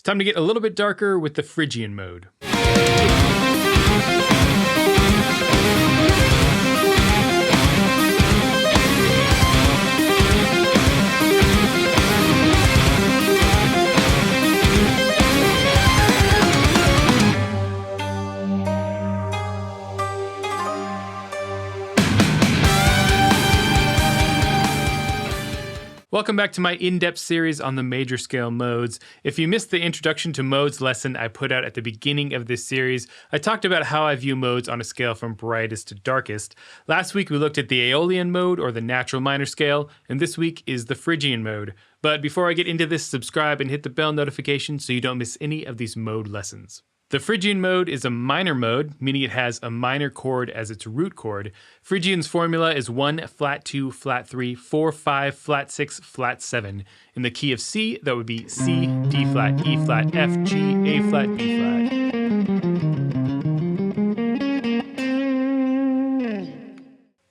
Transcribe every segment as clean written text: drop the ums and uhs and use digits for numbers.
It's time to get a little bit darker with the Phrygian mode. Welcome back to my in-depth series on the major scale modes. If you missed the introduction to modes lesson I put out at the beginning of this series, I talked about how I view modes on a scale from brightest to darkest. Last week we looked at the Aeolian mode, or the natural minor scale, and this week is the Phrygian mode. But before I get into this, subscribe and hit the bell notification so you don't miss any of these mode lessons. The Phrygian mode is a minor mode, meaning it has a minor chord as its root chord. Phrygian's formula is 1, flat 2, flat 3, 4, 5, flat 6, flat 7. In the key of C, that would be C, D flat, E flat, F, G, A flat, B flat.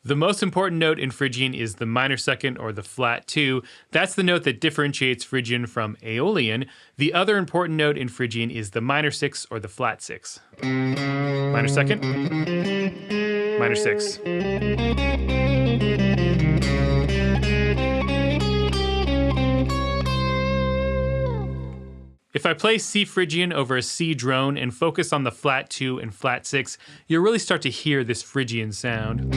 The most important note in Phrygian is the minor second, or the flat 2. That's the note that differentiates Phrygian from Aeolian. The other important note in Phrygian is the minor 6, or the flat 6. Minor second, minor 6. If I play C Phrygian over a C drone and focus on the flat 2 and flat 6, you'll really start to hear this Phrygian sound.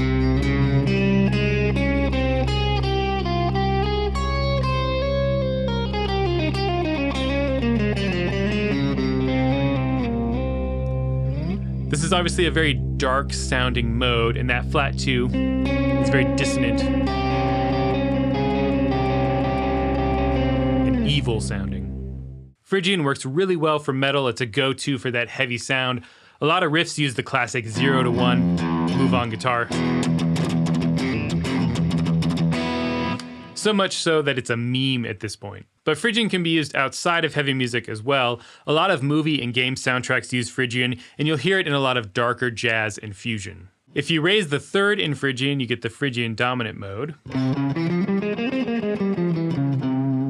This is obviously a very dark sounding mode, and that flat 2 is very dissonant and evil sounding. Phrygian works really well for metal. It's a go-to for that heavy sound. A lot of riffs use the classic 0 to 1 move on guitar. So much so that it's a meme at this point. But Phrygian can be used outside of heavy music as well. A lot of movie and game soundtracks use Phrygian, and you'll hear it in a lot of darker jazz and fusion. If you raise the third in Phrygian, you get the Phrygian dominant mode.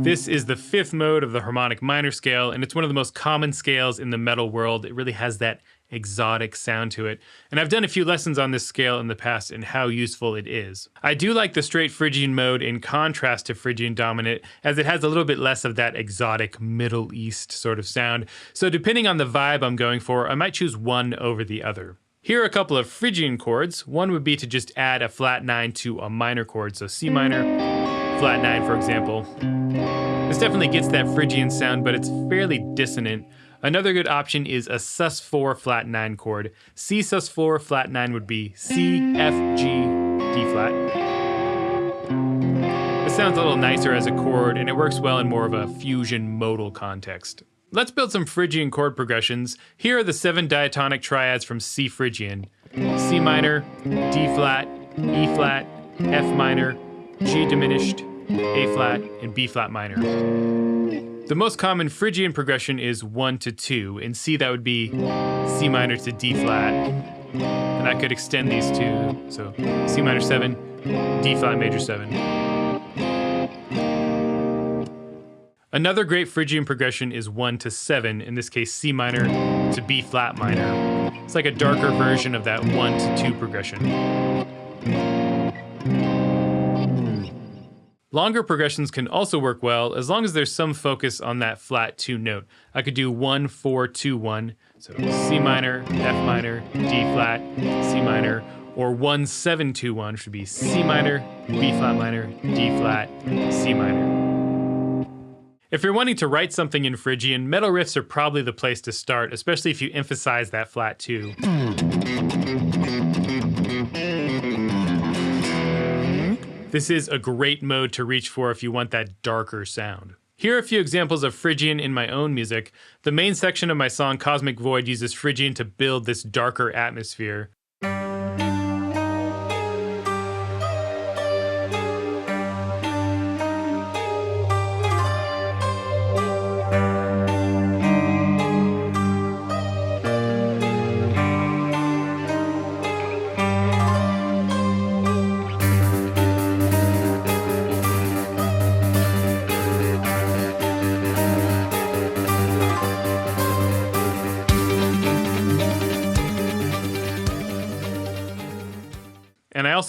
This is the fifth mode of the harmonic minor scale, and it's one of the most common scales in the metal world. It really has that exotic sound to it. And I've done a few lessons on this scale in the past and how useful it is. I do like the straight Phrygian mode in contrast to Phrygian dominant, as it has a little bit less of that exotic Middle East sort of sound. So depending on the vibe I'm going for, I might choose one over the other. Here are a couple of Phrygian chords. One would be to just add a flat 9 to a minor chord, so C minor, flat 9 for example. This definitely gets that Phrygian sound, but it's fairly dissonant. Another good option is a sus4 flat 9 chord. C sus4 flat 9 would be C, F, G, D flat. This sounds a little nicer as a chord, and it works well in more of a fusion modal context. Let's build some Phrygian chord progressions. Here are the 7 diatonic triads from C Phrygian. C minor, D flat, E flat, F minor, G diminished, A flat, and B flat minor. The most common Phrygian progression is 1 to 2. In C, that would be C minor to D flat. And I could extend these two, so C minor 7, D flat major 7. Another great Phrygian progression is 1 to 7, in this case C minor to B flat minor. It's like a darker version of that 1 to 2 progression. Longer progressions can also work well as long as there's some focus on that flat 2 note. I could do 1, 4, 2, 1, so C minor, F minor, D flat, C minor, or 1, 7, 2, 1 should be C minor, B flat minor, D flat, C minor. If you're wanting to write something in Phrygian, metal riffs are probably the place to start, especially if you emphasize that flat 2. This is a great mode to reach for if you want that darker sound. Here are a few examples of Phrygian in my own music. The main section of my song Cosmic Void uses Phrygian to build this darker atmosphere.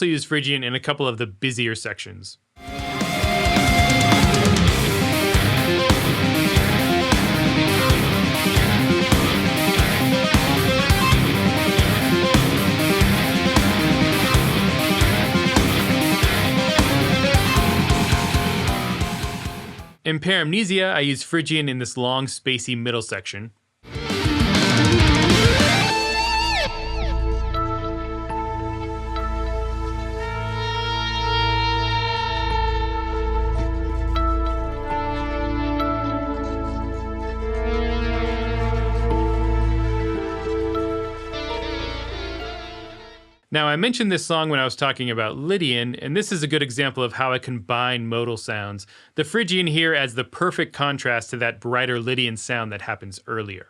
also use Phrygian in a couple of the busier sections. In Paramnesia, I use Phrygian in this long, spacey middle section. Now, I mentioned this song when I was talking about Lydian, and this is a good example of how I combine modal sounds. The Phrygian here adds the perfect contrast to that brighter Lydian sound that happens earlier.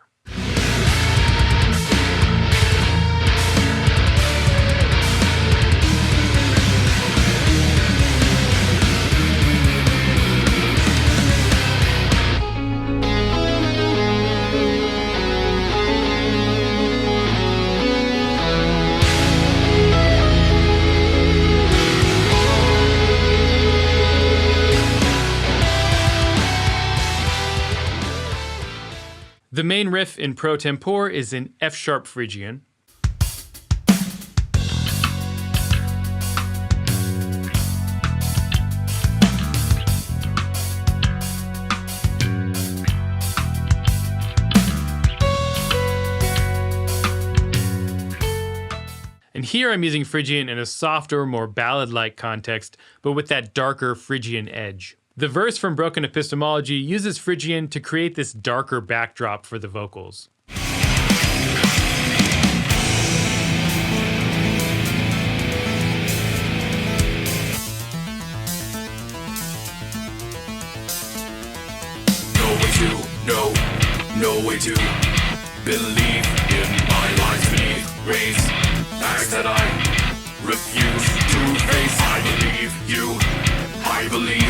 The main riff in Pro Tempore is in F-sharp Phrygian. And here I'm using Phrygian in a softer, more ballad-like context, but with that darker Phrygian edge. The verse from Broken Epistemology uses Phrygian to create this darker backdrop for the vocals. No way to believe in my life beneath race. Facts that I refuse to face. I believe you, I believe.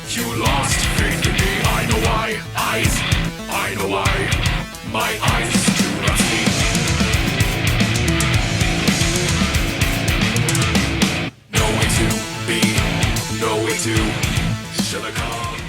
You lost faith in me, I know why, I know why, my eyes do not see. No way to be, no way to, shall I come?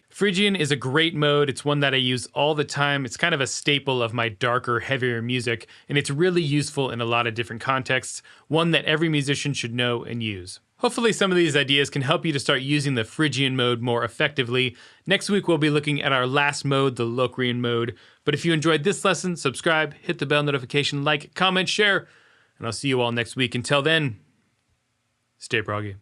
Phrygian is a great mode, it's one that I use all the time, it's kind of a staple of my darker, heavier music, and it's really useful in a lot of different contexts, one that every musician should know and use. Hopefully some of these ideas can help you to start using the Phrygian mode more effectively. Next week we'll be looking at our last mode, the Locrian mode. But if you enjoyed this lesson, subscribe, hit the bell notification, like, comment, share, and I'll see you all next week. Until then, stay proggy.